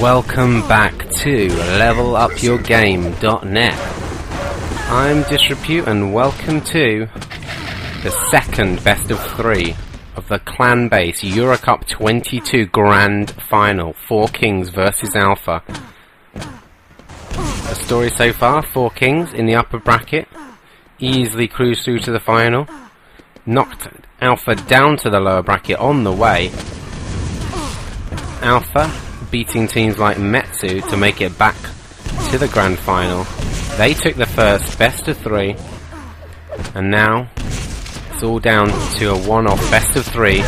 Welcome back to levelupyourgame.net. I'm Disrepute and welcome to the second best of 3 of the Clanbase Eurocup 22 Grand Final, 4Kings versus Alpha. The story so far, 4Kings in the upper bracket, easily cruised through to the final, knocked Alpha down to the lower bracket on the way. Alpha beating teams like Metsu to make it back to the grand final. They took the first best of 3, and now it's all down to a one-off best of 3.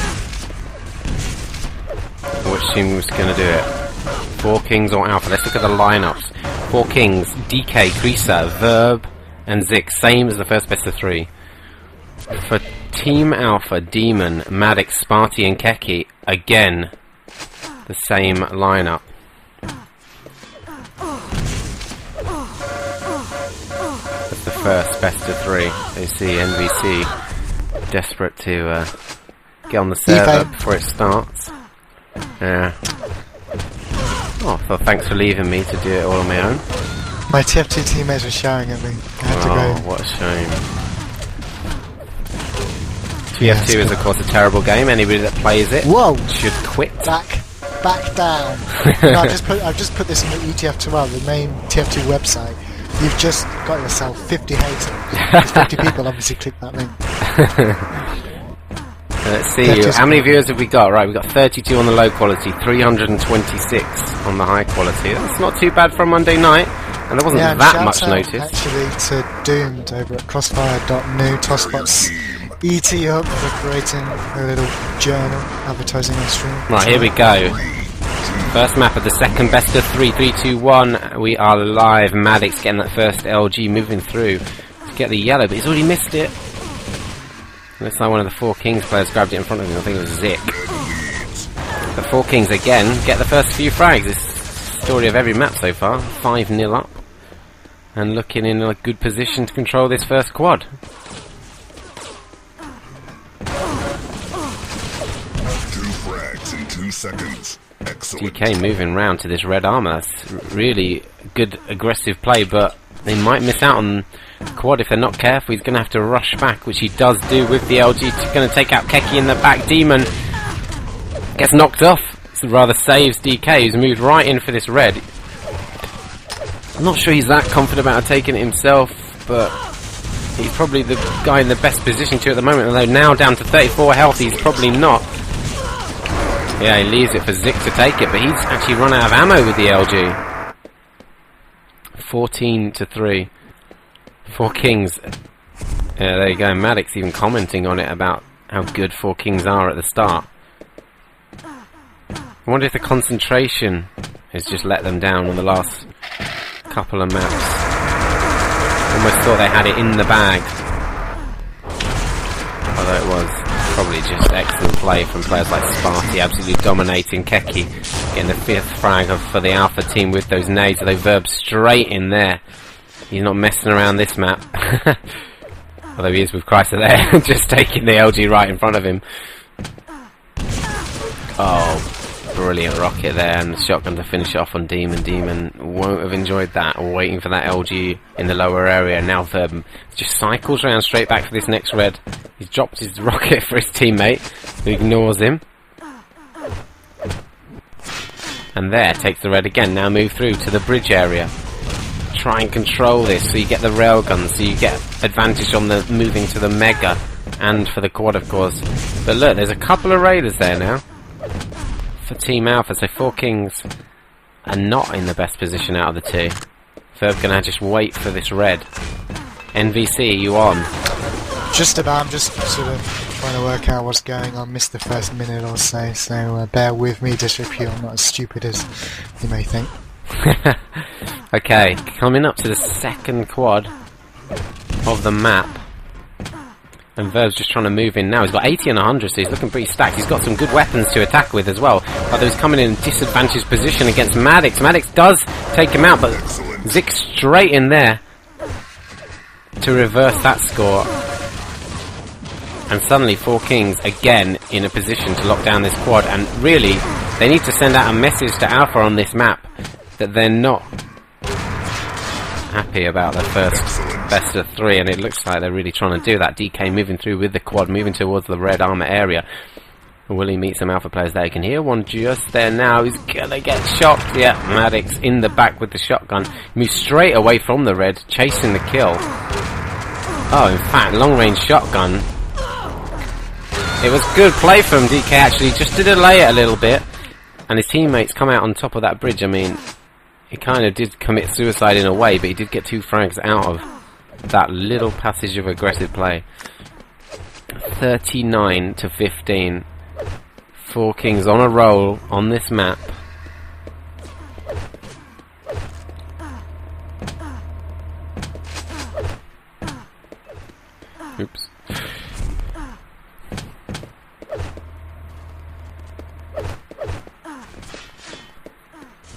Which team was going to do it? 4Kings or Alpha? Let's look at the lineups. 4Kings, DK, Krisa, Verb, and Zik, same as the first best of 3. For Team Alpha, Demon, Maddox, Sparty, and Keki, again the same lineup. That's the first best of 3. You see NVC desperate to get on the server before it starts. Yeah. Oh, well, thanks for leaving me to do it all on my own. My TF2 teammates were shouting at me. I had to go. What a shame. TF2 is of course a terrible game. Anybody that plays it should quit. Back down. No, I've just put this in the ETF2L, the main TF2 website. You've just got yourself 50 haters. Because 50 people obviously clicked that link. Let's see, how many viewers have we got? Right, we've got 32 on the low quality, 326 on the high quality. That's not too bad for a Monday night, and there wasn't that much notice. Actually, to Doomed over at crossfire.new, Tossbot's ET up for creating a little journal advertising on stream. Right, here we go. First map of the second best of 3, 3, 2, 1. We are live. Maddox getting that first LG, moving through to get the yellow, but he's already missed it. Looks like one of the 4Kings players grabbed it in front of him. I think it was Zik. The 4Kings again get the first few frags. This story of every map so far. 5-0 up. And looking in a good position to control this first quad. 2 frags in 2 seconds. Excellent. DK moving round to this red armor. That's really good aggressive play, but they might miss out on the quad if they're not careful. He's going to have to rush back, which he does do with the LG. He's going to take out Keki in the back. Demon gets knocked off. So rather saves DK, who's moved right in for this red. I'm not sure he's that confident about taking it himself, but he's probably the guy in the best position to at the moment. Although now down to 34 health, he's probably not. Yeah, he leaves it for Zik to take it, but he's actually run out of ammo with the LG. 14-3. 4Kings. Yeah, there you go. Maddox even commenting on it about how good 4Kings are at the start. I wonder if the concentration has just let them down on the last couple of maps. Almost thought they had it in the bag. Although it was probably just excellent play from players like Sparty, absolutely dominating Keki, getting the 5th frag for the Alpha team with those nades. They verb straight in there. He's not messing around this map. Although he is with Chrysler there, just taking the LG right in front of him. Oh, brilliant rocket there, and the shotgun to finish off on Demon. Demon won't have enjoyed that, waiting for that LG in the lower area. Now Verb just cycles around straight back for this next red. He's dropped his rocket for his teammate, who ignores him. And there, takes the red again. Now move through to the bridge area. Try and control this, so you get the railgun, so you get advantage on the moving to the mega, and for the quad of course. But look, there's a couple of raiders there now for Team Alpha, so 4Kings are not in the best position out of the 2. Verb gonna just wait for this red. NVC, you on? Just about. I'm just sort of trying to work out what's going on. Missed the first minute or so, so bear with me, Disrepute. I'm not as stupid as you may think. Okay, coming up to the second quad of the map. And Verb's just trying to move in now. He's got 80 and 100, so he's looking pretty stacked. He's got some good weapons to attack with as well. Although he's coming in a disadvantaged position against Maddox. Maddox does take him out, but Zik straight in there to reverse that score. And suddenly 4Kings again in a position to lock down this quad, and really They need to send out a message to Alpha on this map that they're not happy about their first best of 3, and it looks like they're really trying to do that. DK moving through with the quad, moving towards the red armor area. Will he meet some Alpha players there? You can hear one just there now. He's gonna get shot. Yeah, Maddox in the back with the shotgun. Moves straight away from the red, chasing the kill. Oh, in fact, long range shotgun. It was good play from DK actually, just to delay it a little bit. And his teammates come out on top of that bridge. I mean, he kind of did commit suicide in a way, but he did get 2 frags out of that little passage of aggressive play. 39 to 15. 4Kings on a roll on this map. Oops.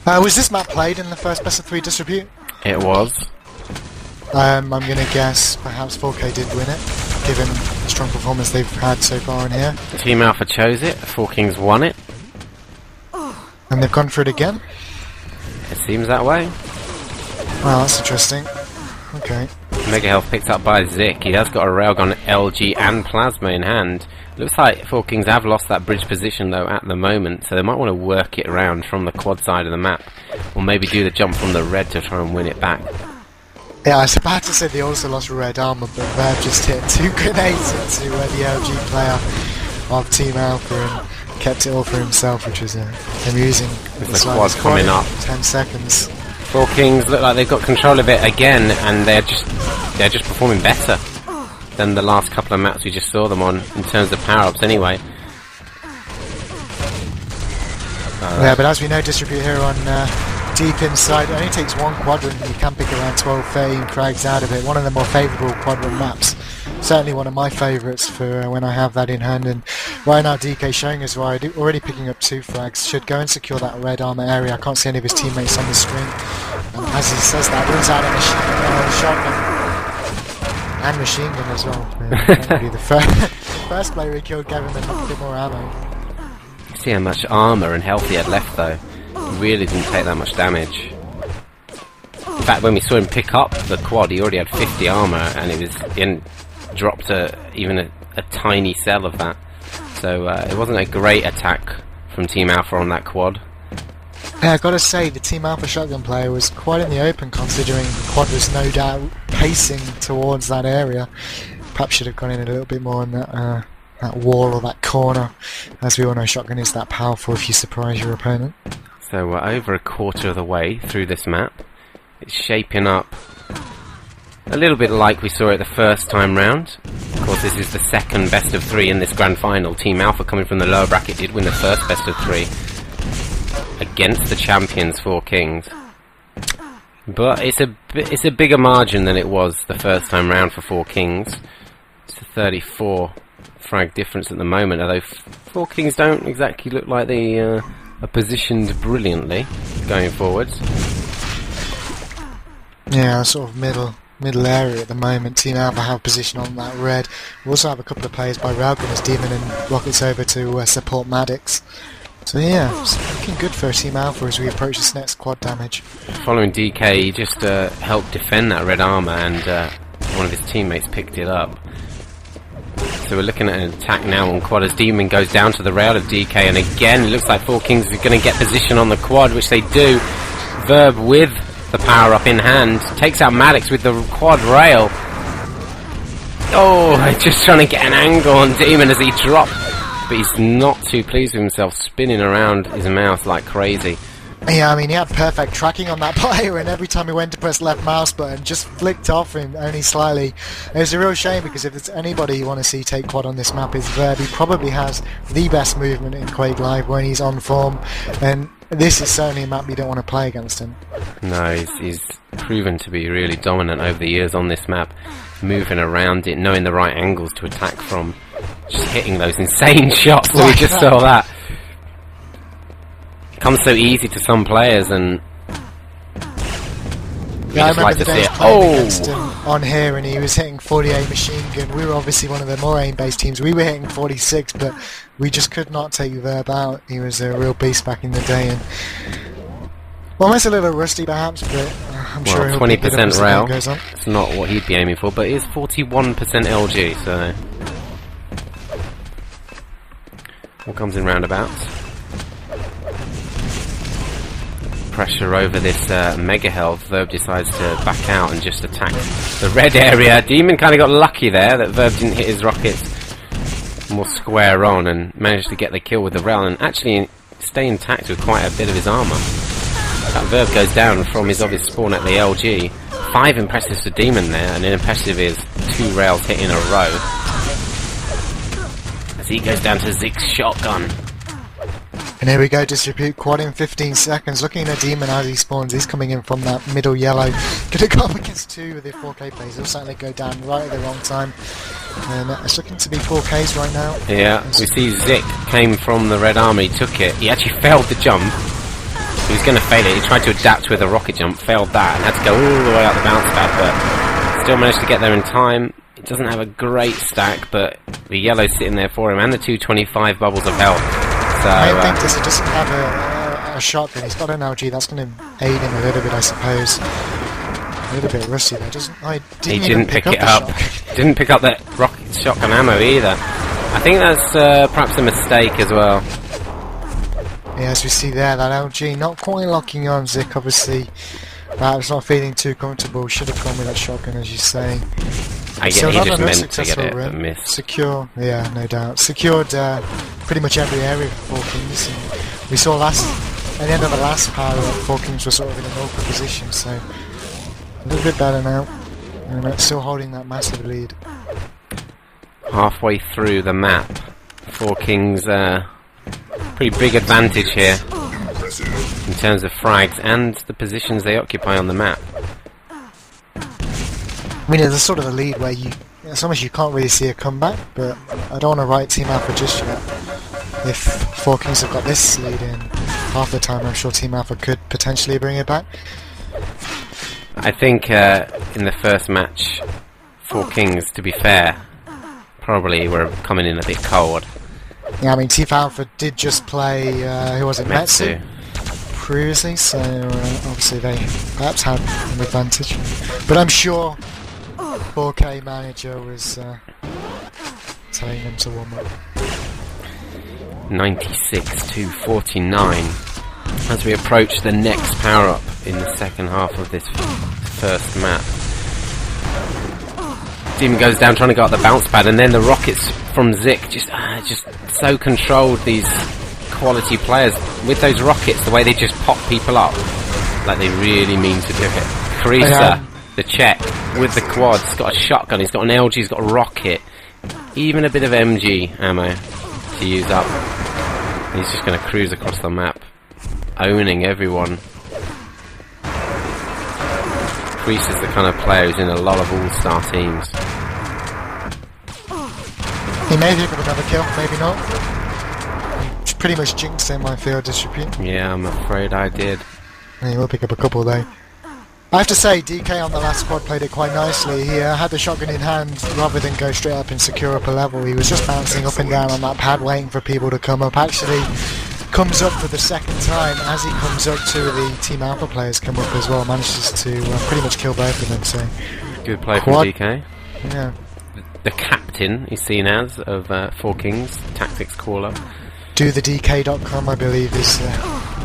Was this map played in the first best of 3 distribute? It was. I'm going to guess perhaps 4K did win it, given the strong performance they've had so far in here. Team Alpha chose it, 4Kings won it. And they've gone for it again? It seems that way. Well, that's interesting. Okay. Mega health picked up by Zik. He has got a railgun, LG and plasma in hand. Looks like 4Kings have lost that bridge position though at the moment, so they might want to work it around from the quad side of the map, or maybe do the jump from the red to try and win it back. Yeah, I was about to say they also lost red armor, but Verb just hit 2 grenades into the LG player of Team Alpha and kept it all for himself, which was amusing. There's the quad coming up. 10 seconds. 4Kings look like they've got control of it again, and they're just performing better than the last couple of maps we just saw them on in terms of power-ups anyway. Yeah, but as we know, distribute here on deep inside, it only takes 1 quadrant and you can pick around 12-13 frags out of it. One of the more favourable quadrant maps. Certainly one of my favourites for when I have that in hand. And right now DK showing us why, already picking up 2 frags. Should go and secure that red armour area. I can't see any of his teammates on the screen. And as he says that, runs out a shotgun and machine gun as well. Maybe the first player he killed gave him a bit more ammo. See how much armour and health he had left though. He really didn't take that much damage. In fact, when we saw him pick up the quad, he already had 50 armour, and he hadn't dropped even a tiny cell of that. So it wasn't a great attack from Team Alpha on that quad. Yeah, I've got to say, the Team Alpha shotgun player was quite in the open, considering the quad was no doubt pacing towards that area. Perhaps should have gone in a little bit more on that wall or that corner. As we all know, shotgun is that powerful if you surprise your opponent. So we're over a quarter of the way through this map. It's shaping up a little bit like we saw it the first time round. Of course, this is the second best of 3 in this grand final. Team Alpha, coming from the lower bracket, did win the first best of 3 against the champions 4Kings. But it's a bigger margin than it was the first time round for 4Kings. It's a 34 frag difference at the moment, although 4Kings don't exactly look like they are positioned brilliantly going forwards. Yeah, sort of middle area at the moment. Team Alpha have position on that red. We also have a couple of players by Railgun as Demon and Rockets over to support Maddox. So yeah, it's looking good for Team Alpha as we approach this next quad damage. Following DK, he just helped defend that red armour, and one of his teammates picked it up. So we're looking at an attack now on quad as Demon goes down to the rail of DK, and again it looks like 4Kings are going to get position on the quad, which they do. Verb with the power up in hand takes out Maddox with the quad rail. Oh, he's just trying to get an angle on Demon as he dropped, but he's not too pleased with himself, spinning around his mouse like crazy. Yeah, I mean, he had perfect tracking on that player, and every time he went to press left mouse button, just flicked off him only slightly. It was a real shame, because if there's anybody you want to see take quad on this map, is Verb. He probably has the best movement in Quake Live when he's on form, and this is certainly a map you don't want to play against him. No, he's proven to be really dominant over the years on this map, moving around it, knowing the right angles to attack from, just hitting those insane shots. We just saw that. Comes so easy to some players, and yeah, I remember like the to see days it. playing against him on here, and he was hitting 48 machine gun. We were obviously one of the more aim-based teams. We were hitting 46, but we just could not take Verb out. He was a real beast back in the day, and almost a little rusty perhaps, but I'm sure he'll 20% pick it up as the rail. game goes on. It's not what he'd be aiming for, but it is 41% LG, so all comes in roundabouts. Pressure over this mega health. Verb decides to back out and just attack the red area. Demon kind of got lucky there that Verb didn't hit his rockets more square on and managed to get the kill with the rail and actually stay intact with quite a bit of his armor. That Verb goes down from his obvious spawn at the LG. 5 impressives for Demon there, and an impressive is 2 rails hit in a row. As he goes down to Zig's shotgun. And here we go, distribute quad in 15 seconds. Looking at Demon as he spawns, he's coming in from that middle yellow. Gonna go up against 2 with the 4K plays. He'll certainly go down right at the wrong time. And it's looking to be 4Ks right now. Yeah, we see Zik came from the red army, took it. He actually failed the jump. He was going to fail it. He tried to adapt with a rocket jump, failed that, and had to go all the way out the bounce pad, but still managed to get there in time. It doesn't have a great stack, but the yellow's sitting there for him, and the 225 bubbles of health. So, I think this doesn't have a shotgun. He's got an LG. That's going to aid him a little bit, I suppose. A little bit rusty there, doesn't he? Didn't pick it up. Didn't pick up that rocket shotgun ammo either. I think that's perhaps a mistake as well. Yeah, as we see there, that LG not quite locking on Zik, obviously. Perhaps not feeling too comfortable. Should have gone with that shotgun, as you say. I get, So he just another meant to get successful it, but run. missed. Secure, yeah, no doubt. Secured pretty much every area for 4Kings. And we saw at the end of the last power, 4Kings were sort of in an awkward position, so a little bit better now. And still holding that massive lead. Halfway through the map, 4Kings pretty big advantage here in terms of frags and the positions they occupy on the map. I mean, there's sort of a lead where it's almost you can't really see a comeback, but I don't want to write Team Alpha just yet. If 4Kings have got this lead in half the time, I'm sure Team Alpha could potentially bring it back. I think in the first match, 4Kings, to be fair, probably were coming in a bit cold. Yeah, I mean, Team Alpha did just play, who was it, Metsu? Previously, so obviously they perhaps had an advantage. But I'm sure 4K manager was telling them to warm up. 96 to 49 as we approach the next power up in the second half of this first map. Demon goes down trying to go up the bounce pad, and then the rockets from Zik just so controlled these quality players with those rockets, the way they just pop people up like they really mean to do it. Carissa, the Czech, with the quad, he's got a shotgun, he's got an LG, he's got a rocket, even a bit of MG ammo to use up. And he's just going to cruise across the map, owning everyone. Carissa's the kind of player who's in a lot of all-star teams. He may pick up another kill, maybe not. He pretty much jinxed him, I feel, distribute. Yeah, I'm afraid I did. He will pick up a couple though. I have to say, DK on the last squad played it quite nicely. He had the shotgun in hand rather than go straight up and secure up a level. He was just bouncing up and down on that pad waiting for people to come up. Actually comes up for the second time. As he comes up, 2 of the Team Alpha players come up as well. Manages to pretty much kill both of them. So good play from DK. Yeah. The captain he's seen as of 4Kings, tactics caller. DoTheDK.com, I believe, his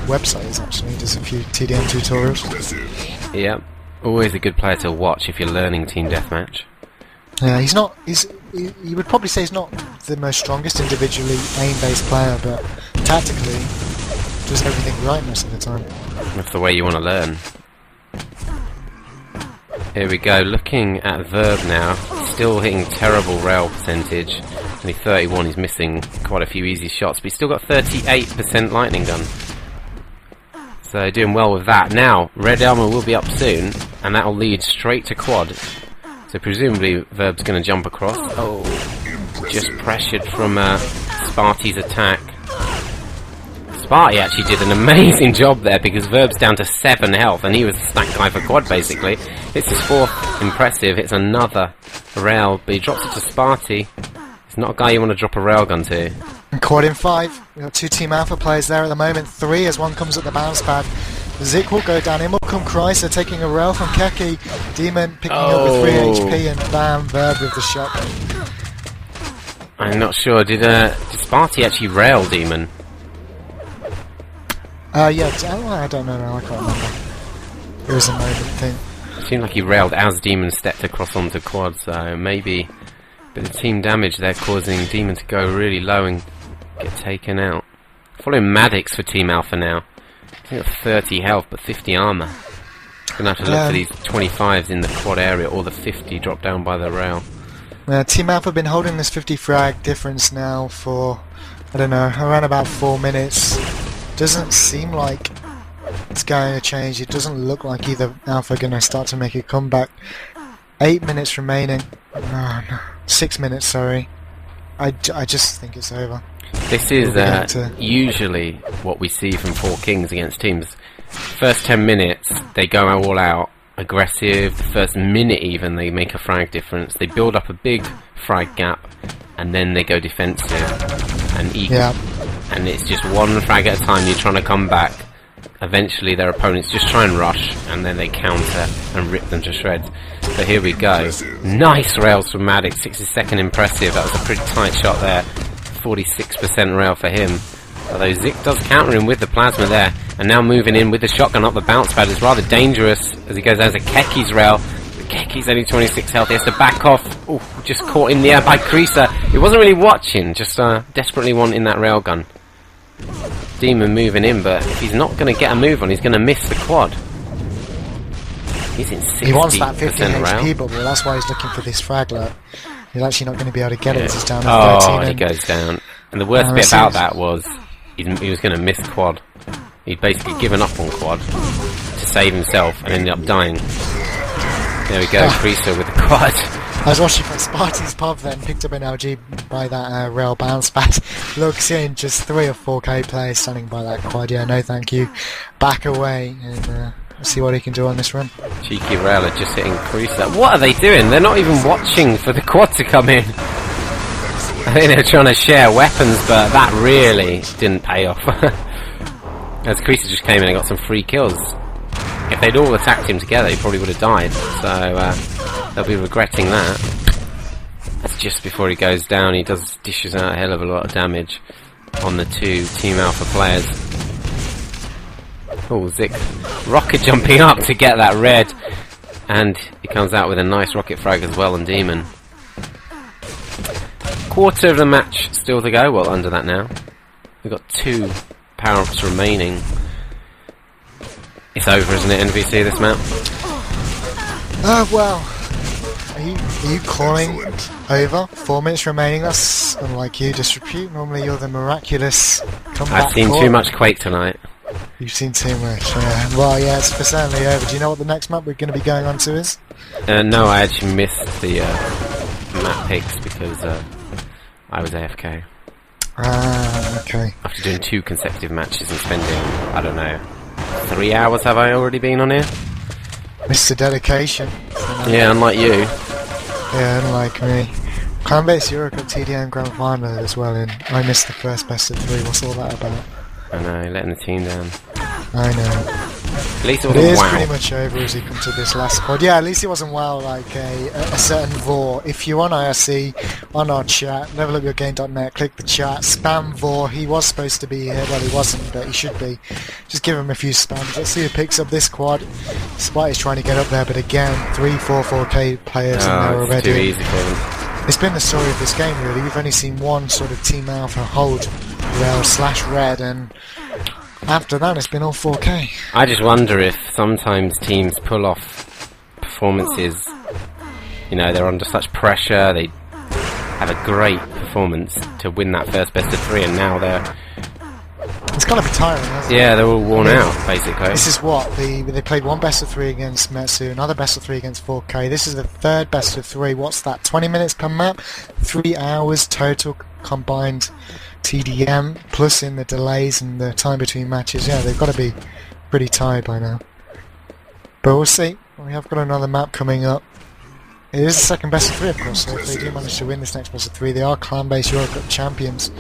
website is actually. He does a few TDM tutorials. Yep, always a good player to watch if you're learning Team Deathmatch. Yeah, he's not. You would probably say he's not the most strongest individually aim-based player, but tactically does everything right most of the time. That's the way you want to learn. Here we go, looking at Verb now, still hitting terrible rail percentage. Only 31, he's missing quite a few easy shots, but he's still got 38% lightning gun. So doing well with that. Now, red armor will be up soon, and that will lead straight to quad. So presumably Verb's going to jump across. Oh, just pressured from Sparty's attack. Sparty actually did an amazing job there because Verb's down to 7 health and he was the stack guy for quad basically. It's his 4th impressive, it's another rail, but he drops it to Sparty. It's not a guy you want to drop a railgun to. And quad in 5. We've got 2 Team Alpha players there at the moment. 3 as one comes at the bounce pad. Zik will go down. In will come Chrysler taking a rail from Keki. Demon picking up with 3 HP and bam, Verb with the shot. I'm not sure. Did Sparty actually rail Demon? Yeah, I don't know now, I can't remember. It was a moment thing. It seemed like he railed as Demon stepped across onto quad, so maybe a bit of team damage there causing Demon to go really low and get taken out. Following Maddox for Team Alpha now. He's got 30 health but 50 armor. Gonna have to look for these 25s in the quad area or the 50 drop down by the rail. Team Alpha have been holding this 50 frag difference now for, I don't know, around about 4 minutes. Doesn't seem like it's going to change. It doesn't look like either Alpha are going to start to make a comeback. 8 minutes remaining. No, 6 minutes, sorry. I just think it's over. This is usually what we see from 4Kings against teams. First 10 minutes, they go all out, aggressive. The first minute even, they make a frag difference. They build up a big frag gap, and then they go defensive and equal. Yeah. And it's just one frag at a time. You're trying to come back. Eventually, their opponents just try and rush, and then they counter and rip them to shreds. But here we go. Nice rails from Maddox. 62nd impressive. That was a pretty tight shot there. 46% rail for him. Although Zik does counter him with the plasma there, and now moving in with the shotgun up the bounce pad is rather dangerous as he goes as a Keki's rail. Keki's only 26 health, he has to back off. Ooh, just caught in the air by Creaser. He wasn't really watching, just desperately wanting that railgun. Demon moving in, but if he's not going to get a move on, he's going to miss the quad. He's in 60% He wants that 50 rail. HP bubble, that's why he's looking for this fraglet. He's actually not going to be able to get it as he's down to 13. Oh, he goes down. And the worst bit about that was he was going to miss quad. He'd basically given up on quad to save himself and ended up dying. There we go, Creaser with the quad. I was watching from Sparty's pub then, picked up an LG by that rail bounce pad. Look, seeing just 3 or 4K players standing by that quad. Yeah, no thank you. Back away and see what he can do on this run. Cheeky railer just hitting Creaser. What are they doing? They're not even watching for the quad to come in. I think they're trying to share weapons, but that really didn't pay off. As Creaser just came in and got some free kills. If they'd all attacked him together, he probably would have died. So they'll be regretting that. That's just before he goes down. He dishes out a hell of a lot of damage on the 2 Team Alpha players. Oh, Zik rocket jumping up to get that red, and he comes out with a nice rocket frag as well on Demon. Quarter of the match still to go. Well, under that now. We've got 2 power-ups remaining. It's over, isn't it, NVC, this map? Well, are you calling over? 4 minutes remaining, that's unlike you, Disrepute. Normally you're the miraculous comeback. I've seen too much Quake tonight. You've seen too much, yeah. Well, yeah, it's certainly over. Do you know what the next map we're going to be going on to is? No, I actually missed the map picks because I was AFK. Ah, okay. After doing 2 consecutive matches and spending, I don't know, 3 hours have I already been on here? Mr. Dedication. Yeah, unlike you. Yeah, unlike me. Clanbase Europe TDM Grand Final as well, and I missed the first best of 3. What's all that about? I know, letting the team down. I know. At least it It wasn't is wow. pretty much over as he comes to this last squad. Yeah, at least it wasn't wow like a certain Vor. If you're on IRC, on our chat, levelupyourgame.net, click the chat, spam Vor. He was supposed to be here, well he wasn't, but he should be. Just give him a few spams. Let's see who picks up this quad. Spite is trying to get up there, but again, 4K players in there already. It's too easy for them. It's been the story of this game really. We've only seen one sort of Team Alpha hold rail/red, and after that it's been all 4K. I just wonder if sometimes teams pull off performances, you know, they're under such pressure, they have a great performance to win that first best of 3, and now they're... It's got to be tiring, hasn't it? Yeah, they're all worn out, basically. This is what, they played one best of 3 against Metsu, another best of 3 against 4K. This is the 3rd best of 3. What's that, 20 minutes per map? 3 hours total combined TDM, plus in the delays and the time between matches. Yeah, they've got to be pretty tired by now. But we'll see. We have got another map coming up. It is the 2nd best of 3, of course, so if they do manage to win this next best of 3, they are Clanbase Europe Cup champions.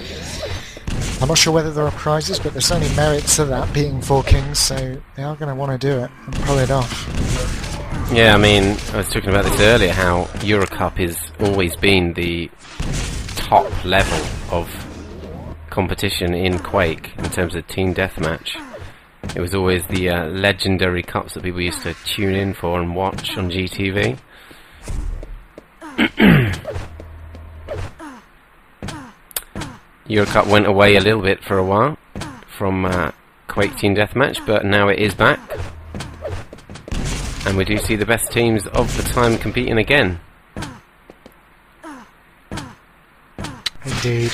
I'm not sure whether there are prizes, but there's certainly merit to that, beating 4Kings, so they are going to want to do it and pull it off. Yeah, I mean, I was talking about this earlier, how Eurocup has always been the top level of competition in Quake in terms of team deathmatch. It was always the legendary cups that people used to tune in for and watch on GTV. Eurocup went away a little bit for a while from Quake Team Deathmatch, but now it is back. And we do see the best teams of the time competing again. Indeed.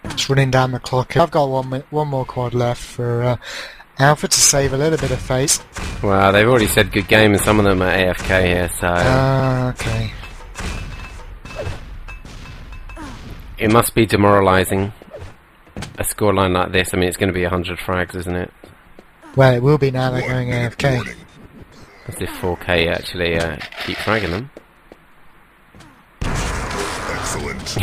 Just running down the clock. I've got one more quad left for Alpha to save a little bit of face. Well, they've already said good game, and some of them are AFK here, so... okay. It must be demoralising, a scoreline like this. I mean, it's going to be 100 frags, isn't it? Well, it will be now they're going AFK. As if 4K actually keep fragging them. Excellent.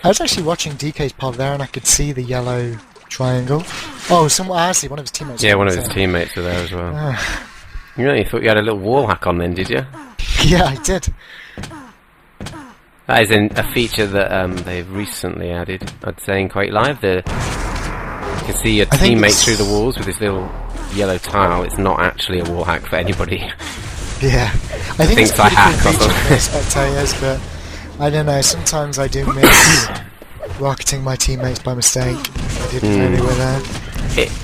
I was actually watching DK's pod there and I could see the yellow triangle. Oh, actually one of his teammates. Yeah, one of his teammates were there as well. You really thought you had a little wall hack on then, did you? Yeah, I did. That is a feature that they've recently added, I'd say, in Quake Live. You can see your teammate through the walls with this little yellow tile. It's not actually a wall hack for anybody. Yeah. I think it's a I pretty hack cool feature for the spectators, but I don't know, sometimes I do miss rocketing my teammates by mistake. I didn't know they were there.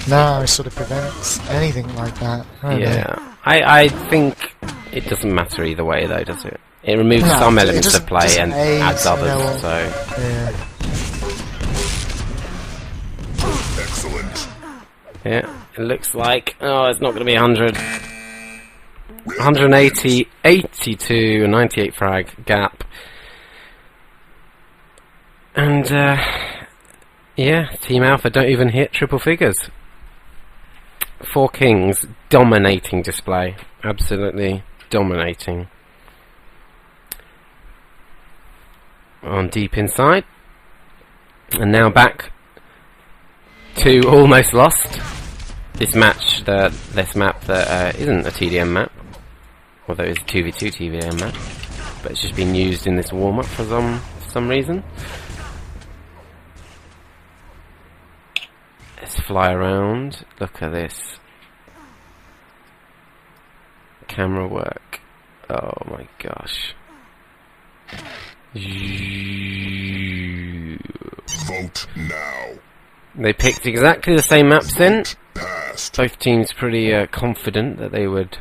Now it sort of prevents anything like that. I think it doesn't matter either way, though, does it? It removes some elements of play and adds others, so... Yeah. Excellent. Yeah, it looks like... Oh, it's not going to be 100. 180, 82, and 98 frag gap. And, yeah, Team Alpha don't even hit triple figures. 4Kings, dominating display. Absolutely dominating. On deep inside. And now back to almost lost. This match, this map that isn't a TDM map. Although it's a 2v2 TDM map. But it's just been used in this warm-up for some reason. Let's fly around. Look at this. Camera work. Oh my gosh. Vote now. They picked exactly the same maps then. Passed. Both teams pretty confident that they would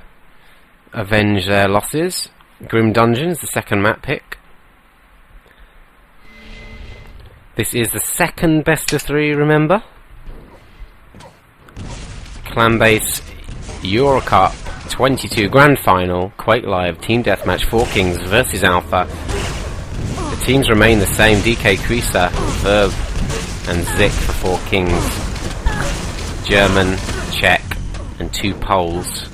avenge their losses. Grim Dungeons, the second map pick. This is the second best of 3, remember? Clanbase Eurocup 22 Grand Final, Quake Live, Team Deathmatch, 4Kings versus Alpha. The teams remain the same, DK Krisa, Verb and Zik for 4Kings. German, Czech, and 2 Poles.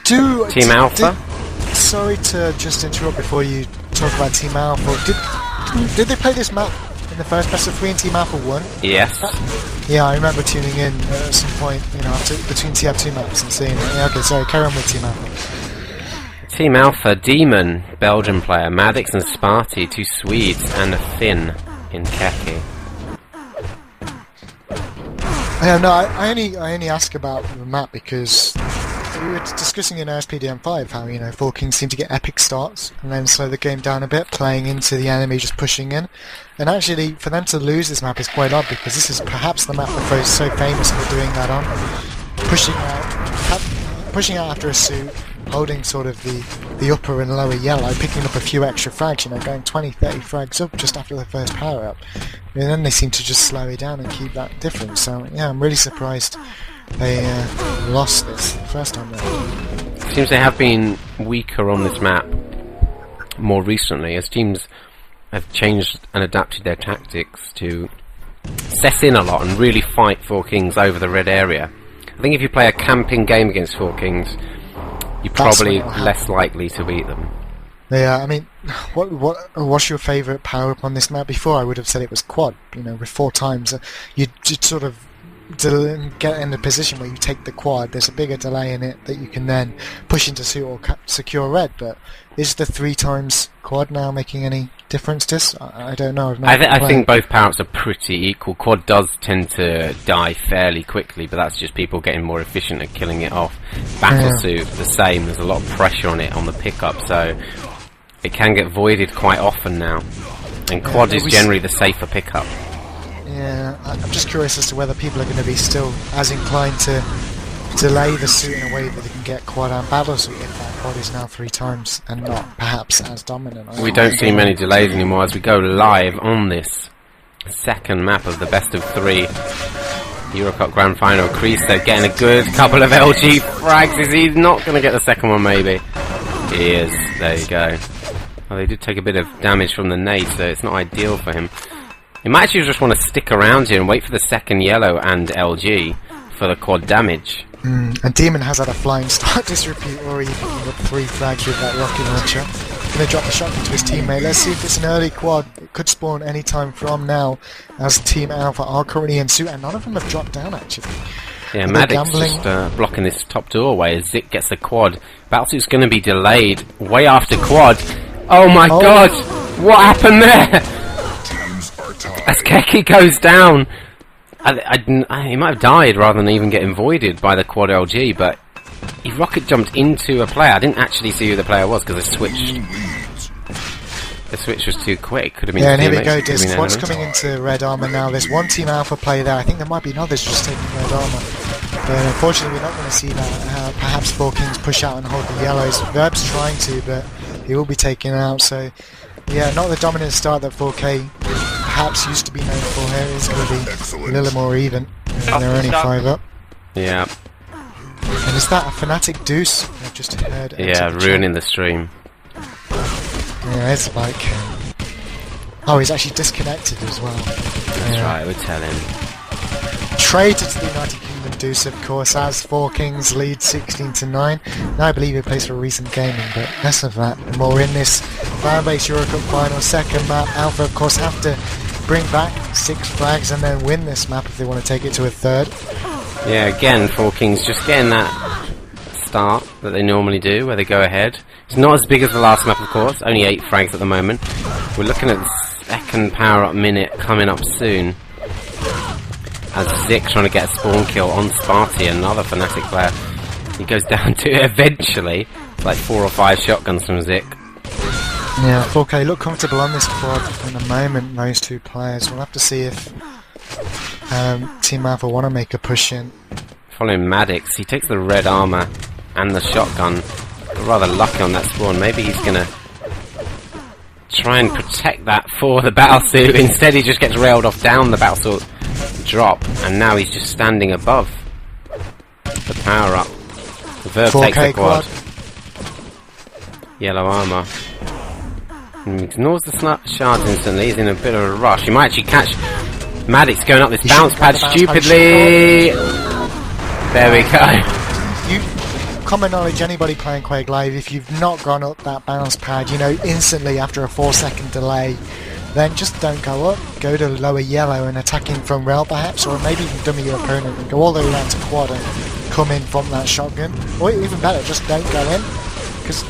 Team Alpha? Sorry to just interrupt before you talk about Team Alpha. Did they play this map in the first best of 3 and Team Alpha won? Yes. Yeah, I remember tuning in at some point, between TF2 maps and seeing it. Yeah, okay, sorry, carry on with Team Alpha. Team Alpha, Demon, Belgian player, Maddox and Sparty, 2 Swedes, and a Finn in khaki. No, I only ask about the map because we were discussing in RSPDM5 how 4Kings seem to get epic starts and then slow the game down a bit, playing into the enemy, just pushing in. And actually, for them to lose this map is quite odd because this is perhaps the map that was so famous for doing that on, pushing out after a suit, holding sort of the upper and lower yellow, picking up a few extra frags, going 20, 30 frags up just after the first power up. And then they seem to just slow it down and keep that difference. So yeah, I'm really surprised they lost this the first time round. Seems they have been weaker on this map more recently as teams have changed and adapted their tactics to set in a lot and really fight 4Kings over the red area. I think if you play a camping game against 4Kings, you're probably less likely to beat them. Yeah, I mean, what's your favourite power up on this map? Before I would have said it was quad. You know, with 4 times, you'd sort of get in a position where you take the quad. There's a bigger delay in it that you can then push into suit or secure red. But is the 3 times quad now making any difference to this? I don't know. I think both power-ups are pretty equal. Quad does tend to die fairly quickly, but that's just people getting more efficient at killing it off. Battlesuit, the same. There's a lot of pressure on it on the pickup, so it can get voided quite often now. And quad is generally the safer pickup. Yeah, I'm just curious as to whether people are going to be still as inclined to delay the suit in a way that they can get quad and battlesuit if that quad is now 3 times and not perhaps as dominant. We don't see many delays anymore as we go live on this second map of the best of 3 Eurocup Grand Final. Crease, they're getting a good couple of LG frags. Is he not going to get the second one maybe? He is. There you go. Well, they did take a bit of damage from the nade, so it's not ideal for him. He might actually just want to stick around here and wait for the second yellow and LG for the quad damage. And Demon has had a flying start disrepute already picking up 3 frags with that rocket launcher. Going to drop the shotgun to his teammate. Let's see if it's an early quad. It could spawn any time from now, as Team Alpha are currently in suit, and none of them have dropped down actually. Yeah, Maddox just blocking this top doorway as Zik gets the quad. Battlesuit's going to be delayed way after quad. Oh my god! What happened there? As Keki goes down, he might have died rather than even getting voided by the quad LG, but he rocket jumped into a player. I didn't actually see who the player was because the switch was too quick. Could have been. Yeah, and here we go. There's quads coming into red armor now. There's one Team Alpha player there. I think there might be others just taking red armor. But unfortunately, we're not going to see that. Perhaps 4Kings push out and hold the yellows. Verb's trying to, but he will be taken out. So, yeah, not the dominant start that 4K perhaps used to be known for here. It's going to be a little more even. And they're only 5 up. Yeah. And is that a Fnatic Deuce? I've just heard. Yeah, ruining the stream. Yeah, it's like... Oh, he's actually disconnected as well. That's right, we'll tell him. Traitor to the United Kingdom Deuce, of course, as 4Kings lead 16-9. Now I believe he plays for Recent Gaming, but less of that. More in this Clanbase Eurocup final, second map. Alpha, of course, have to bring back 6 flags and then win this map if they want to take it to a third. Yeah, again, 4Kings just getting that start that they normally do, where they go ahead. It's not as big as the last map, of course, only 8 frags at the moment. We're looking at the second power-up minute coming up soon. As Zik trying to get a spawn kill on Sparty, another Fnatic player. He goes down to eventually. It's like 4 or 5 shotguns from Zik. Yeah, 4K look comfortable on this quad in the moment, those 2 players. We'll have to see if Team Alpha want to make a push in. Following Maddox, he takes the red armor and the shotgun. Rather lucky on that spawn. Maybe he's gonna try and protect that for the battlesuit. Instead, he just gets railed off down the battlesuit drop, and now he's just standing above the power up. Verb takes the quad. Yellow armor. And ignores the shards instantly. He's in a bit of a rush. He might actually catch Maddox going up this bounce pad stupidly. There we go. Common knowledge, anybody playing Quake Live, if you've not gone up that bounce pad, you know, instantly after a 4-second delay, then just don't go up. Go to lower yellow and attack him from rail perhaps, or maybe even dummy your opponent and go all the way around to quad and come in from that shotgun. Or even better, just don't go in. Because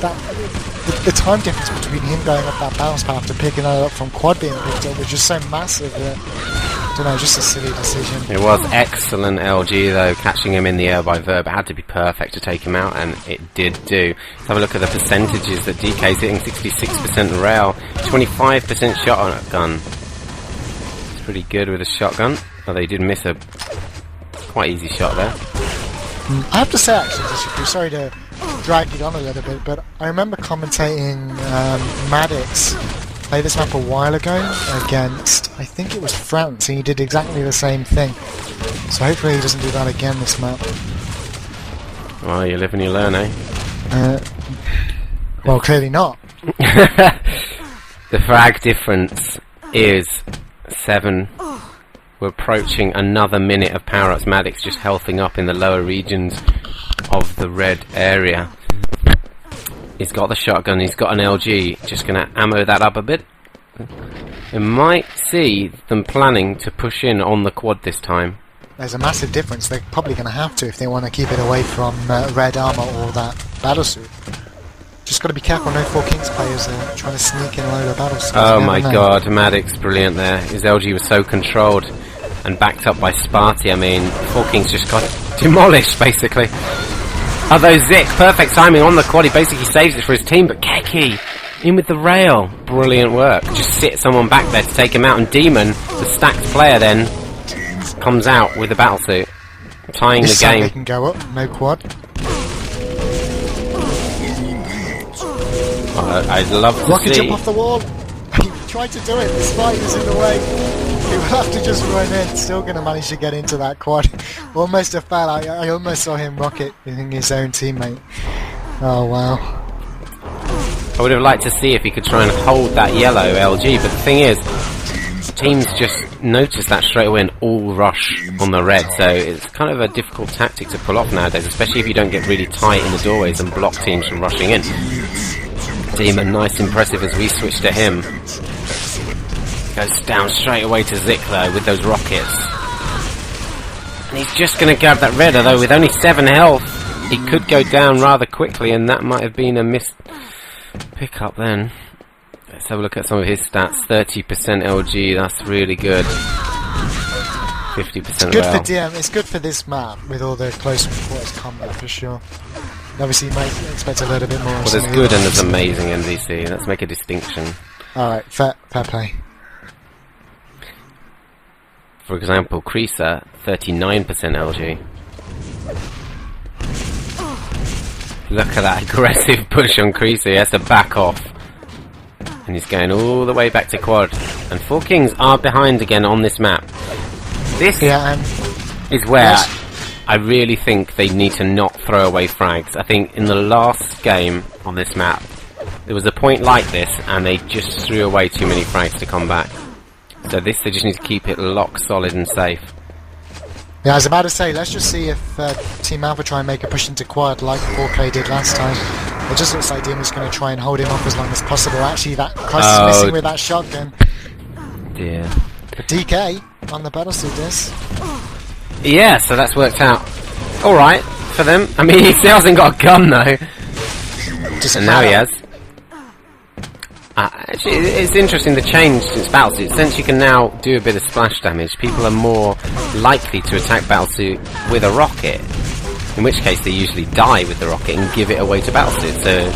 the time difference between him going up that bounce pad after picking that up from quad being picked up was just so massive that, I don't know, just a silly decision. It was excellent LG though, catching him in the air by Verb. It had to be perfect to take him out, and it did do. Let's have a look at the percentages that DK's hitting. 66% rail, 25% shotgun. It's pretty good with a shotgun, although he did miss a quite easy shot there. I have to say actually, sorry to drag it on a little bit, but I remember commentating Maddox play this map a while ago against, I think it was France, and he did exactly the same thing. So hopefully he doesn't do that again this map. Well, you live and you learn, eh? Well, clearly not. The frag difference is 7. We're approaching another minute of power-ups. Maddox just healthing up in the lower regions of the red area. He's got the shotgun, he's got an LG. Just going to ammo that up a bit. We might see them planning to push in on the quad this time. There's a massive difference. They're probably going to have to if they want to keep it away from red armor or that battlesuit. Just got to be careful, no 4Kings players are trying to sneak in a load of battlesuits. Oh my god, Maddox, brilliant there. His LG was so controlled and backed up by Sparty. I mean, 4Kings just got demolished, basically. Although Zik, perfect timing on the quad, he basically saves it for his team, but Keki, in with the rail. Brilliant work. Just sit someone back there to take him out, and Demon, the stacked player, then comes out with the battlesuit, tying the game. They can go up, no quad. I'd love to Rocket see. jump off the wall. He tried to do it, the spider's in the way. He will have to just run in. Still going to manage to get into that quad. Almost a foul. I almost saw him rocket hitting his own teammate. Oh wow. I would have liked to see if he could try and hold that yellow LG, but the thing is, teams just notice that straight away and all rush on the red, so it's kind of a difficult tactic to pull off nowadays, especially if you don't get really tight in the doorways and block teams from rushing in. Demon, nice impressive as we switch to him. Goes down straight away to Zik though with those rockets. And he's just going to grab that red, although with only 7 health, he could go down rather quickly, and that might have been a missed pickup then. Let's have a look at some of his stats. 30% LG, that's really good. 50% Good well. for DM, it's good for this map with all the close quarters combat for sure. Obviously you might expect a little bit more. Well, there's good and there's amazing MVC. Let's make a distinction. Alright, fair play. For example, Creaser, 39% LG. Look at that aggressive push on Creaser. He has to back off. And he's going all the way back to quad. And 4Kings are behind again on this map. This is where I really think they need to not throw away frags. I think in the last game on this map, there was a point like this, and they just threw away too many frags to come back. So this, they just need to keep it lock solid and safe. Yeah, I was about to say, let's just see if Team Alpha try and make a push into quad like 4K did last time. It just looks like Demon's going to try and hold him off as long as possible. Actually, that Christ is missing with that shotgun. Dear. But DK on the battlesuit is. Yeah, so that's worked out alright for them. I mean, he still hasn't got a gun though. And now he has. Actually, it's interesting the change since Battlesuit. Since you can now do a bit of splash damage, people are more likely to attack Battlesuit with a rocket. In which case they usually die with the rocket and give it away to Battlesuit. So,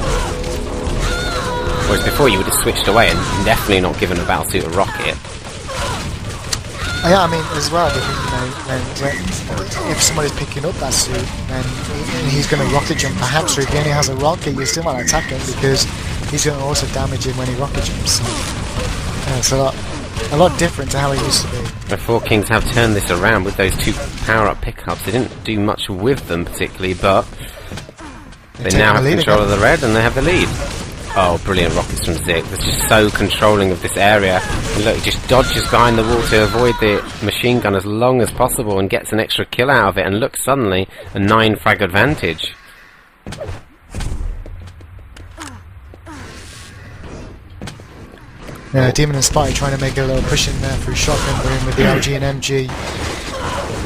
whereas before you would have switched away and definitely not given a Battlesuit a rocket. Yeah, I mean, as well, when if somebody's picking up that suit and he's going to rocket jump, perhaps, or if he only has a rocket, you still want to attack him because he's going to also damage him when he rocket jumps. So, yeah, it's a lot different to how it used to be. The 4Kings have turned this around with those 2 power-up pickups. They didn't do much with them particularly, but they now have control of the red and they have the lead. Oh, brilliant rockets from Zik. That's just so controlling of this area. And look, he just dodges behind the wall to avoid the machine gun as long as possible and gets an extra kill out of it. And look, suddenly, a 9 frag advantage. Yeah, Demon and Spotty trying to make a little push in there through shotgun room with the LG and MG.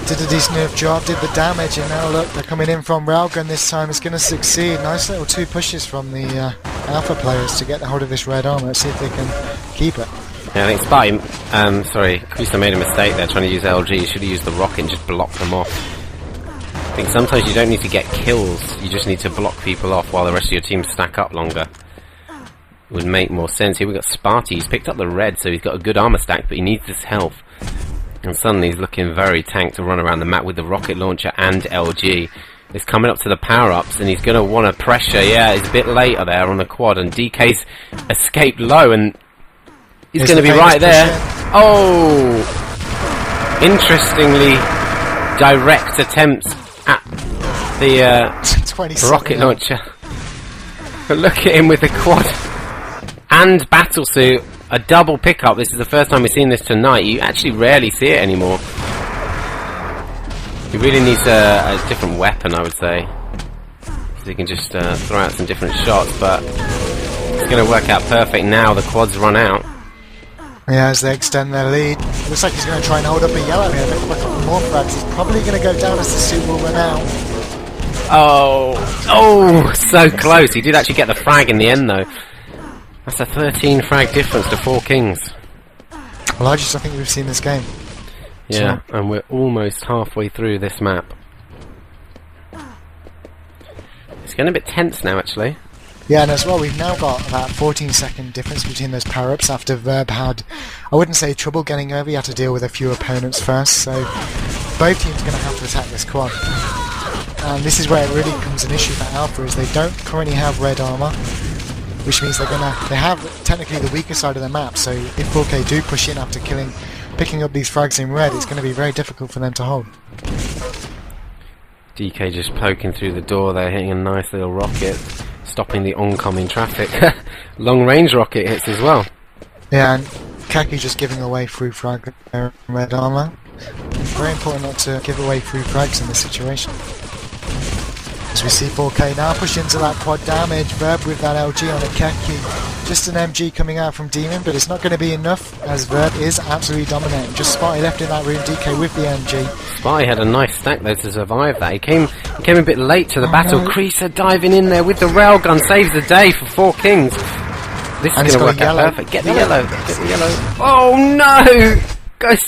Did a decent enough job, did the damage, and now look, they're coming in from railgun this time. It's going to succeed. Nice little 2 pushes from the Alpha players to get the hold of this red armor. Let's see if they can keep it. Yeah, I think Spotty, Kusa made a mistake there trying to use LG. You should have used the rocket and just block them off. I think sometimes you don't need to get kills, you just need to block people off while the rest of your team stack up longer. It would make more sense. Here we've got Sparty. He's picked up the red, so he's got a good armor stack, but he needs this health. And suddenly he's looking very tanked to run around the map with the rocket launcher and LG. He's coming up to the power-ups, and he's going to want to pressure. Yeah, he's a bit later there on the quad, and DK's escaped low, and he's going to be right there. Oh! Interestingly, direct attempts at the rocket launcher. But look at him with the quad and battlesuit. A double pickup. This is the first time we've seen this tonight. You actually rarely see it anymore. He really needs a different weapon, I would say. he can just throw out some different shots, but it's going to work out perfect now. The quads run out. Yeah, as they extend their lead. Looks like he's going to try and hold up a yellow here. Make a couple more frags. He's probably going to go down as the suit will run out. Oh, so close. He did actually get the frag in the end, though. That's a 13 frag difference to 4Kings. Largest I think we've seen this game. Yeah, so, and we're almost halfway through this map. It's getting a bit tense now, actually. Yeah, and as well, we've now got about 14-second difference between those power-ups after Verb had, I wouldn't say trouble getting over, he had to deal with a few opponents first, so both teams are going to have to attack this quad. And this is where it really becomes an issue for Alpha, is they don't currently have red armor, which means they have technically the weaker side of the map, so if 4K do push in after picking up these frags in red, it's going to be very difficult for them to hold. DK just poking through the door there, hitting a nice little rocket, stopping the oncoming traffic. Long range rocket hits as well. Yeah, and Kaki just giving away free frag red armor. Very important not to give away free frags in this situation. As we see 4K now push into that quad damage. Verb with that LG on a Keki. Just an MG coming out from Demon, but it's not going to be enough as Verb is absolutely dominating. Just Spotty left in that room, DK with the MG. Spotty had a nice stack though to survive that. He came a bit late to the battle. No. Creaser diving in there with the railgun saves the day for 4Kings. This is going to work out perfect. Get the yellow. Get the yellow. Oh no! Guys.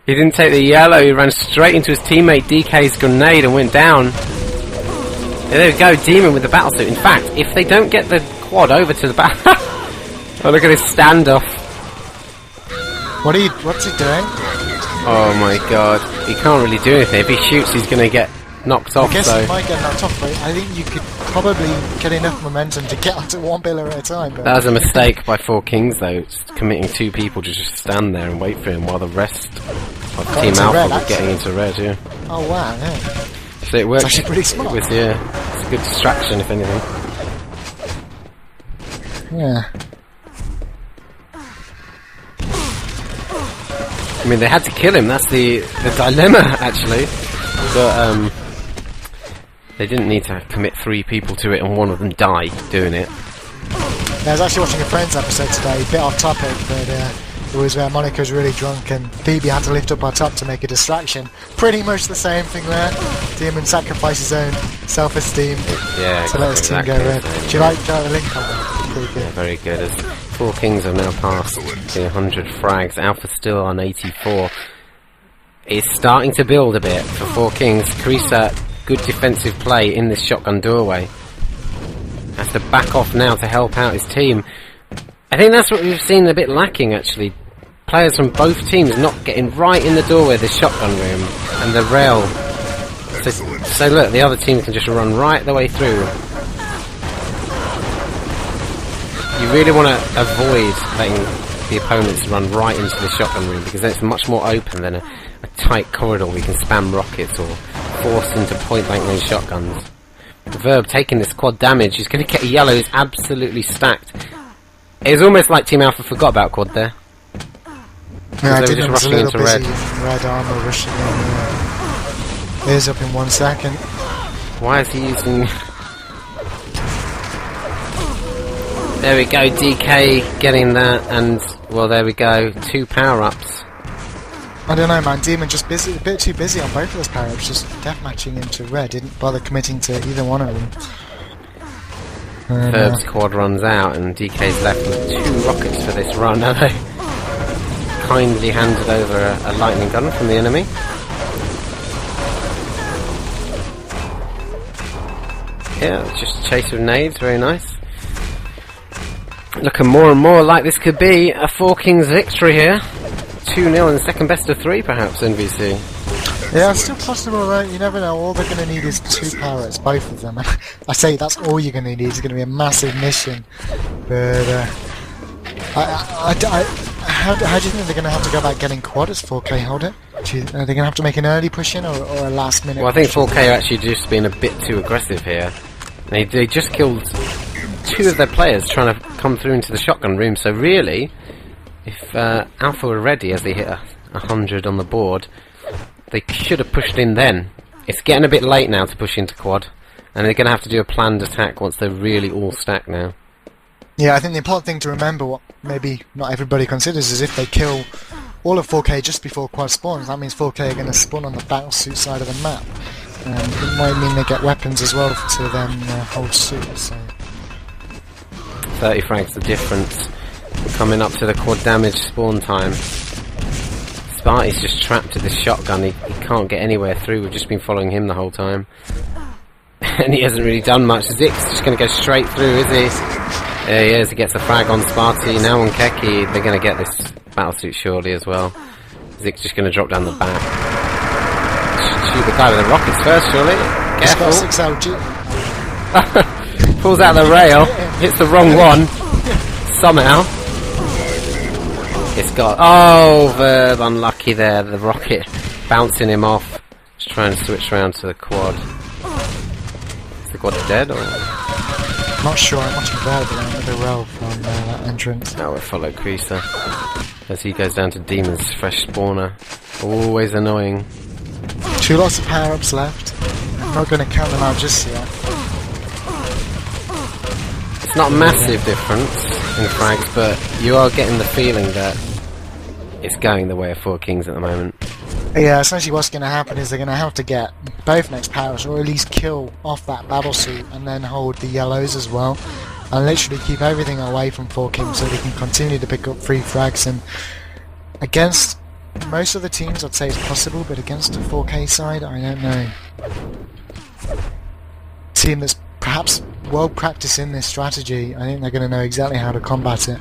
He didn't take the yellow, he ran straight into his teammate DK's grenade and went down. Yeah, there we go, Demon with the battle suit. In fact, if they don't get the quad over to the battle... Oh, look at this standoff. What's he doing? Oh my god, he can't really do anything. If he shoots, he's going to get knocked off. I guess so he might get knocked off, but I think you could probably get enough momentum to get onto one pillar at a time. But that was a mistake by 4Kings though, committing 2 people to just stand there and wait for him while the rest of Team Alpha were getting into red, yeah. Oh wow, yeah. So it worked. It's actually pretty smart. It was, yeah, it's a good distraction if anything. Yeah. I mean, they had to kill him, that's the dilemma actually. But they didn't need to commit 3 people to it and one of them die doing it. I was actually watching a Friends episode today, a bit off topic, but it was where Monica's really drunk and Phoebe had to lift up her top to make a distraction. Pretty much the same thing there. Demon sacrificed his own self-esteem to let his team go red. Do you like the link on that? Pretty good. Yeah, very good. As 4Kings have now passed the 100 frags, Alpha still on 84. It's starting to build a bit for 4Kings. Creaser, good defensive play in this shotgun doorway. Has to back off now to help out his team. I think that's what we've seen a bit lacking actually. Players from both teams not getting right in the doorway of the shotgun room and the rail. So look, the other team can just run right the way through. You really want to avoid letting the opponents run right into the shotgun room because then it's much more open than a tight corridor where you can spam rockets or force into point blank range shotguns. Verb taking this quad damage, he's going to get a yellow, he's absolutely stacked. It's almost like Team Alpha forgot about quad there. Yeah, I they were just rushing into red. Red armor rushing in. Here's up in 1 second. Why is he using... There we go, DK getting that, and well, there we go, 2 power-ups. I don't know, man. Demon just a bit too busy on both of those power-ups, just deathmatching into red. Didn't bother committing to either one of them. Herb's quad runs out, and DK's left with 2 rockets for this run. Now they kindly handed over a lightning gun from the enemy. Yeah, just chase with nades, very nice. Looking more and more like this could be a 4Kings victory here. 2-0 and second best of 3 perhaps, NVC. Yeah, it's still possible though, you never know, all they're going to need is 2 power-ups, both of them. I say that's all you're going to need, it's going to be a massive mission. But, how do you think they're going to have to go about getting quad as 4K hold it? Are they going to have to make an early push in or a last minute? Well, I think 4K are actually just being a bit too aggressive here. They just killed 2 of their players trying to come through into the shotgun room, so really, if Alpha were ready as they hit 100 on the board, they should have pushed in then It's getting a bit late now to push into quad, and they're going to have to do a planned attack once they're really all stacked now. Yeah, I think the important thing to remember, what maybe not everybody considers, is if they kill all of 4K just before quad spawns, that means 4K are going to spawn on the battlesuit side of the map. It might mean they get weapons as well to then hold suit. So 30 frags the difference. We're coming up to the quad damage spawn time. Sparty's just trapped to this shotgun. He can't get anywhere through. We've just been following him the whole time. And he hasn't really done much. Zik's just going to go straight through, is he? There he is. He gets a frag on Sparty. Now on Keki, they're going to get this battlesuit surely as well. Zik's just going to drop down the back. Shoot the guy with the rockets first, surely. Careful. He's got 6 LG. Pulls out the rail. Hits the wrong one. Somehow. It's got... Oh, Verb, unlucky there. The rocket bouncing him off. Just trying to switch around to the quad. Is the quad dead, or...? Not sure, I'm watching Verb around with the rail from that entrance. Now we'll follow Creaser. As he goes down to Demon's fresh spawner. Always annoying. 2 lots of power-ups left. I'm not going to count them out just yet. It's not a massive difference in frags, but you are getting the feeling that it's going the way of 4Kings at the moment. Yeah, essentially what's going to happen is they're going to have to get both next powers, or at least kill off that battlesuit, and then hold the yellows as well, and literally keep everything away from 4Kings so they can continue to pick up free frags. And against most of the teams I'd say it's possible, but against a 4K side, I don't know. Team that's perhaps well practiced in this strategy, I think they're going to know exactly how to combat it.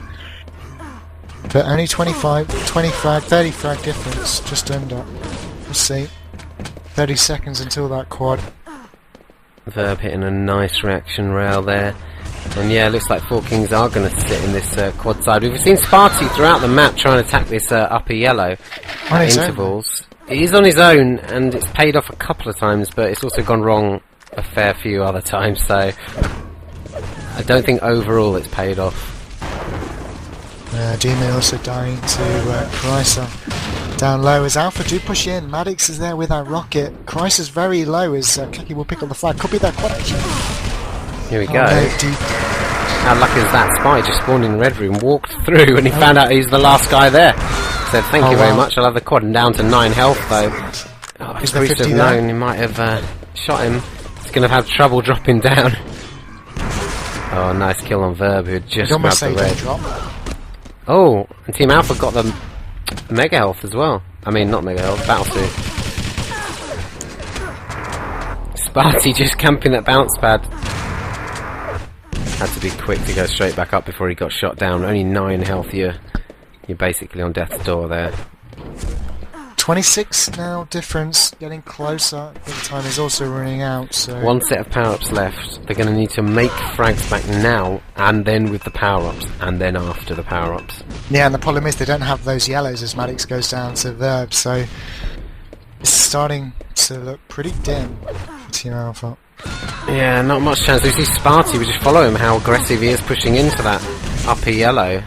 But only 20 frag, 30 frag difference, just under. We'll see. 30 seconds until that quad. Verb hitting a nice reaction rail there. And yeah, looks like 4Kings are going to sit in this quad side. We've seen Sparty throughout the map trying to attack this upper yellow at intervals. He's on his own, and it's paid off a couple of times, but it's also gone wrong a fair few other times, so I don't think overall it's paid off. Demon also dying to Chrysler. Down low as Alpha do push in. Maddox is there with that rocket. Chrysler's very low as Keki will pick up the flag. Could be that quad actually. Here we go. No, How lucky is that? Spy just spawned in Red Room, walked through, and he found out he's the last guy there. Said, thank you very much, I'll have the quad. And down to 9 health though. Oh, if Priest had known, he might have shot him. He's going to have trouble dropping down. Oh, nice kill on Verb, who had just grabbed the red. Oh, and Team Alpha got the Mega Health as well. I mean, not Mega Health, Battlesuit. Sparty just camping that bounce pad. Had to be quick to go straight back up before he got shot down. Only 9 health, you're basically on death's door there. 26 now difference, getting closer. The time is also running out. So 1 set of power-ups left. They're going to need to make frags back now, and then with the power-ups, and then after the power-ups. Yeah, and the problem is they don't have those yellows as Maddox goes down to Verb, so it's starting to look pretty dim for Team Alpha. Yeah, not much chance. We see Sparty, we just follow him, how aggressive he is pushing into that upper yellow.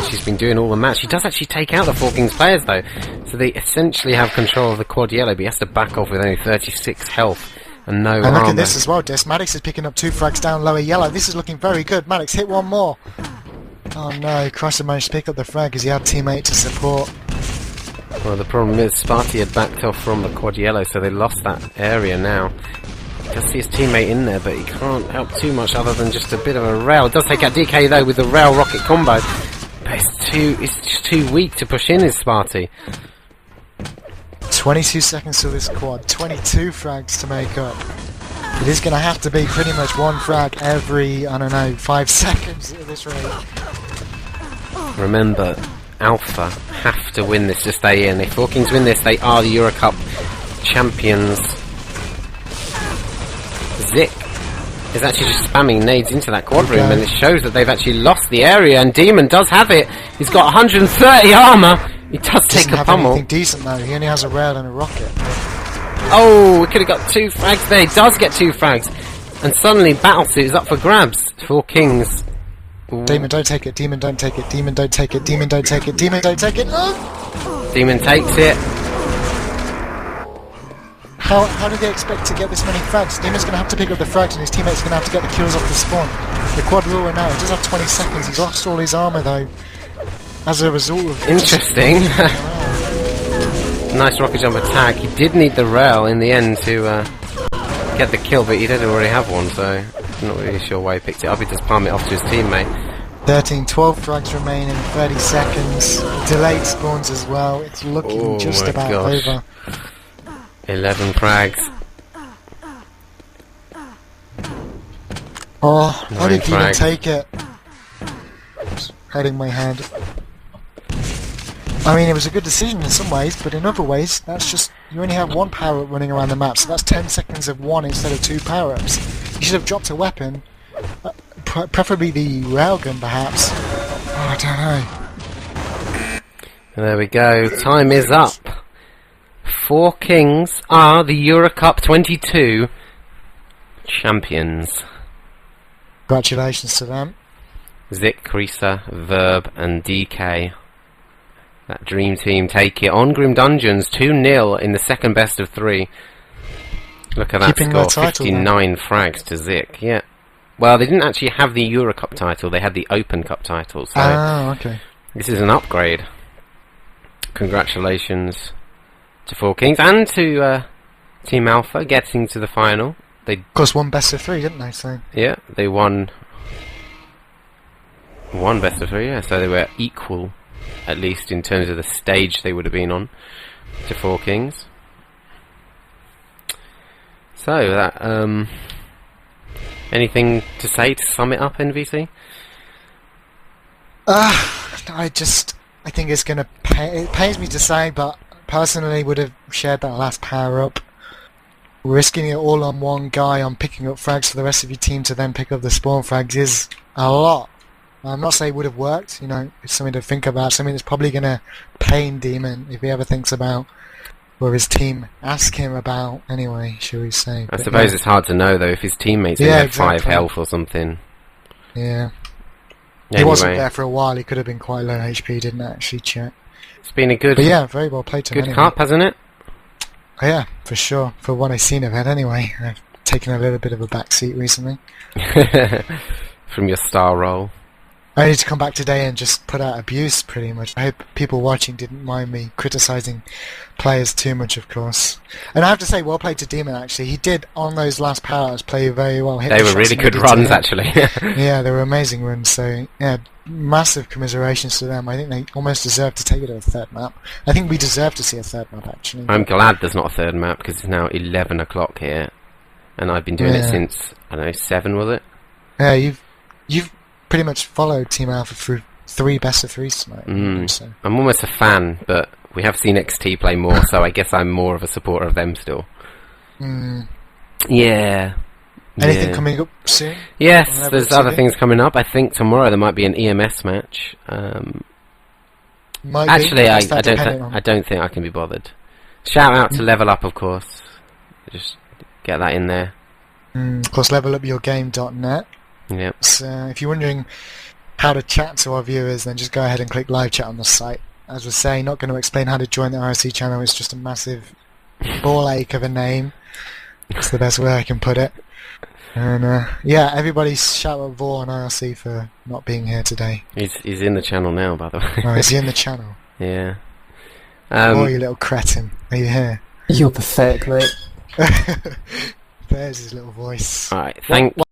She's been doing all the match. He does actually take out the 4Kings players though, so they essentially have control of the quad yellow, but he has to back off with only 36 health and no armor. And look at this as well, Des. Maddox is picking up 2 frags down lower yellow. This is looking very good. Maddox hit 1 more. Oh no, Crusher managed to pick up the frag as he had teammate to support. Well, the problem is Sparty had backed off from the quad yellow, so they lost that area now. He does see his teammate in there, but he can't help too much other than just a bit of a rail. It does take out DK though with the rail rocket combo. But it's just too weak to push in his Sparty. 22 seconds to this quad, 22 frags to make up. It is going to have to be pretty much 1 frag every, I don't know, 5 seconds at this rate. Remember, Alpha have to win this to stay in. If 4Kings win this, they are the Euro Cup champions. Zik is actually just spamming nades into that quad room, and it shows that they've actually lost the area, and Demon does have it. He's got 130 armor. He does take a pummel. Anything decent though. He only has a rail and a rocket. Oh, we could have got 2 frags there. He does get 2 frags, and suddenly Battlesuit is up for grabs. 4Kings. Demon, don't take it. Demon, don't take it. Demon, don't take it. Demon, don't take it. Demon, don't take it. Oh! Demon takes it. How do they expect to get this many frags? Demon's going to have to pick up the frags and his teammates are going to have to get the kills off the spawn. The quad ruler now, he does have 20 seconds, he's lost all his armour though. As a result of Interesting. Nice rocket jump attack. He did need the rail in the end to get the kill, but he didn't already have one, so I'm not really sure why he picked it up. He just palmed it off to his teammate. 12 frags remaining, 30 seconds. Delayed spawns as well. It's looking just about over. 11 frags. Oh, how did he even frags. take it? Hurting my head. I mean, it was a good decision in some ways, but in other ways, that's just... You only have one power-up running around the map, so that's 10 seconds of one instead of 2 power-ups. You should have dropped a weapon. Preferably the railgun, perhaps. Oh, I don't know. There we go. Time is up. 4Kings are the Eurocup 22 champions. Congratulations to them. Zik, Krisa, Verb, and DK. That dream team take it on Grim Dungeons 2-0 in the second best of 3. Look at that Keeping score, their title, 59 frags to Zik. Yeah. Well, they didn't actually have the Eurocup title, they had the Open Cup title. So Okay. this is an upgrade. Congratulations to 4Kings and to Team Alpha getting to the final. They Of course, one best of 3, didn't they? So yeah, they won one best of 3. Yeah, so they were equal, at least in terms of the stage they would have been on, to 4Kings. So that anything to say to sum it up, NVC? I think it's gonna it pains me to say, but personally would have shared that last power up. Risking it all on one guy on picking up frags for the rest of your team to then pick up the spawn frags is a lot. I'm not saying it would have worked, you know, it's something to think about, something that's probably gonna pain Demon if he ever thinks about, or his team ask him about anyway, shall we say. I suppose it's hard to know though if his teammates only had 5 health or something. Yeah. Anyway, He wasn't there for a while, he could have been quite low HP, didn't actually check. it's been a good, But yeah, very well played to him good anyway. cup, hasn't it? Oh, yeah, for sure. For what I've seen of it anyway. I've taken a little bit of a backseat recently. From your star role. I need to come back today and just put out abuse, pretty much. I hope people watching didn't mind me criticising players too much, of course. And I have to say, well played to Demon, actually. He did, on those last powers, play very well. They were really good runs, actually. Yeah, they were amazing runs, so, yeah, massive commiserations to them. I think they almost deserve to take it to a third map. I think we deserve to see a third map, actually. I'm glad there's not a third map, because it's now 11 o'clock here. And I've been doing it since, I don't know, 7, was it? Yeah, you've pretty much followed Team Alpha through 3 best of 3s tonight. So. I'm almost a fan, but we have seen XT play more, so I guess I'm more of a supporter of them still. Yeah. Anything coming up soon? Yes, there's other things coming up. I think tomorrow there might be an EMS match. Actually, I don't think I can be bothered. Shout out to Level Up, of course. Just get that in there. Of course, levelupyourgame.net. Yep. So if you're wondering how to chat to our viewers, then just go ahead and click live chat on the site. As we're saying, not going to explain how to join the IRC channel. It's just a massive ball ache of a name. That's the best way I can put it. And yeah, everybody shout out Vor on IRC for not being here today. He's in the channel now, by the way. Oh, is he in the channel? Yeah. Oh, you little cretin. Are you here? You're pathetic, mate. There's his little voice. Alright, thank